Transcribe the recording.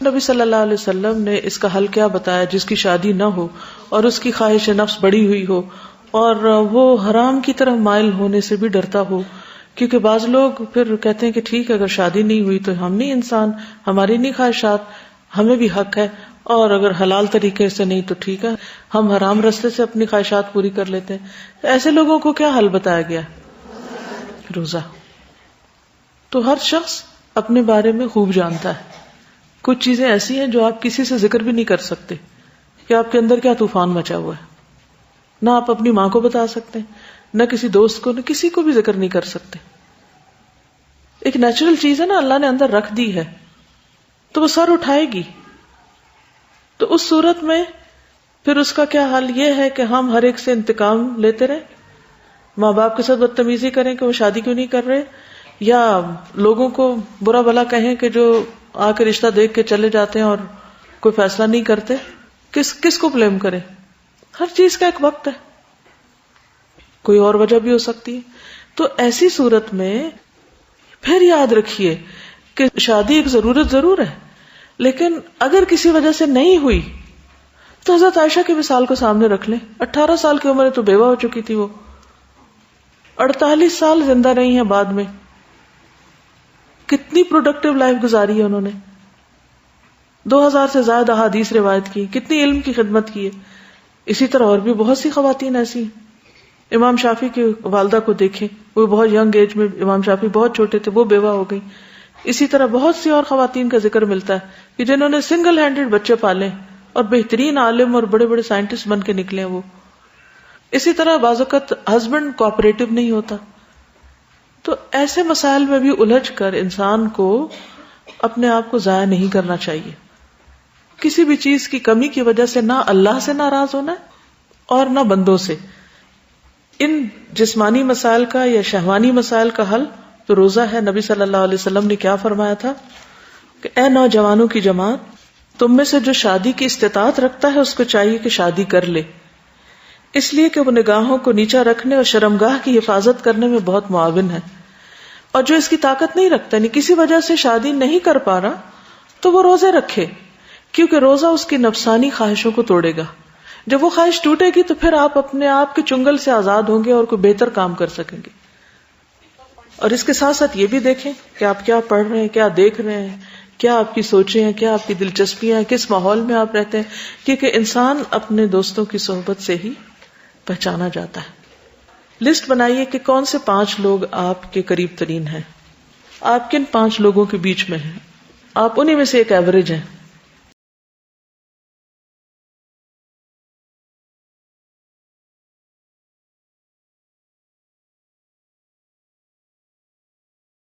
نبی صلی اللہ علیہ وسلم نے اس کا حل کیا بتایا؟ جس کی شادی نہ ہو اور اس کی خواہش نفس بڑی ہوئی ہو اور وہ حرام کی طرف مائل ہونے سے بھی ڈرتا ہو، کیونکہ بعض لوگ پھر کہتے ہیں کہ ٹھیک ہے اگر شادی نہیں ہوئی تو ہم نہیں انسان، ہماری نہیں خواہشات، ہمیں بھی حق ہے، اور اگر حلال طریقے سے نہیں تو ٹھیک ہے ہم حرام راستے سے اپنی خواہشات پوری کر لیتے ہیں. ایسے لوگوں کو کیا حل بتایا گیا؟ روزہ. تو ہر شخص اپنے بارے میں خوب جانتا ہے. کچھ چیزیں ایسی ہیں جو آپ کسی سے ذکر بھی نہیں کر سکتے کہ آپ کے اندر کیا طوفان مچا ہوا ہے. نہ آپ اپنی ماں کو بتا سکتے، نہ کسی دوست کو، نہ کسی کو بھی ذکر نہیں کر سکتے. ایک نیچرل چیز ہے نا، اللہ نے اندر رکھ دی ہے تو وہ سر اٹھائے گی. تو اس صورت میں پھر اس کا کیا حل یہ ہے کہ ہم ہر ایک سے انتقام لیتے رہیں، ماں باپ کے ساتھ بدتمیزی کریں کہ وہ شادی کیوں نہیں کر رہے، یا لوگوں کو برا بھلا کہیں کہ جو آ کے رشتہ دیکھ کے چلے جاتے ہیں اور کوئی فیصلہ نہیں کرتے. کس کو بلیم کریں؟ ہر چیز کا ایک وقت ہے، کوئی اور وجہ بھی ہو سکتی ہے. تو ایسی صورت میں پھر یاد رکھیے کہ شادی ایک ضرورت ضرور ہے، لیکن اگر کسی وجہ سے نہیں ہوئی تو حضرت عائشہ کی مثال کو سامنے رکھ لیں. 18 سال کی عمر میں تو بیوہ ہو چکی تھی، وہ 48 سال زندہ رہی ہیں بعد میں. کتنی پروڈکٹیو لائف گزاری ہے انہوں نے، 2000 سے زائد احادیث روایت کی، کتنی علم کی خدمت کی ہے. اسی طرح اور بھی بہت سی خواتین ایسی ہیں. امام شافعی کی والدہ کو دیکھیں، وہ بہت ینگ ایج میں، امام شافعی بہت چھوٹے تھے، وہ بیوہ ہو گئی. اسی طرح بہت سی اور خواتین کا ذکر ملتا ہے کہ جنہوں نے سنگل ہینڈڈ بچے پالے اور بہترین عالم اور بڑے بڑے سائنٹسٹ بن کے نکلے ہیں وہ. اسی طرح بعض اوقات ہسبینڈ کوآپریٹو نہیں ہوتا. تو ایسے مسائل میں بھی الجھ کر انسان کو اپنے آپ کو ضائع نہیں کرنا چاہیے. کسی بھی چیز کی کمی کی وجہ سے نہ اللہ سے ناراض ہونا اور نہ بندوں سے. ان جسمانی مسائل کا یا شہوانی مسائل کا حل تو روزہ ہے. نبی صلی اللہ علیہ وسلم نے کیا فرمایا تھا کہ اے نوجوانوں کی جماعت، تم میں سے جو شادی کی استطاعت رکھتا ہے اس کو چاہیے کہ شادی کر لے، اس لیے کہ وہ نگاہوں کو نیچا رکھنے اور شرمگاہ کی حفاظت کرنے میں بہت معاون ہے. اور جو اس کی طاقت نہیں رکھتا، یعنی کسی وجہ سے شادی نہیں کر پا رہا، تو وہ روزے رکھے، کیونکہ روزہ اس کی نفسانی خواہشوں کو توڑے گا. جب وہ خواہش ٹوٹے گی تو پھر آپ اپنے آپ کے چنگل سے آزاد ہوں گے اور کوئی بہتر کام کر سکیں گے. اور اس کے ساتھ ساتھ یہ بھی دیکھیں کہ آپ کیا پڑھ رہے ہیں، کیا دیکھ رہے ہیں، کیا آپ کی سوچیں ہیں، کیا آپ کی دلچسپیاں ہیں، کس ماحول میں آپ رہتے ہیں، کیونکہ انسان اپنے دوستوں کی صحبت سے ہی پہچانا جاتا ہے. لسٹ بنائیے کہ کون سے 5 لوگ آپ کے قریب ترین ہیں، آپ کن 5 لوگوں کے بیچ میں ہیں، آپ انہی میں سے ایک ایوریج ہیں.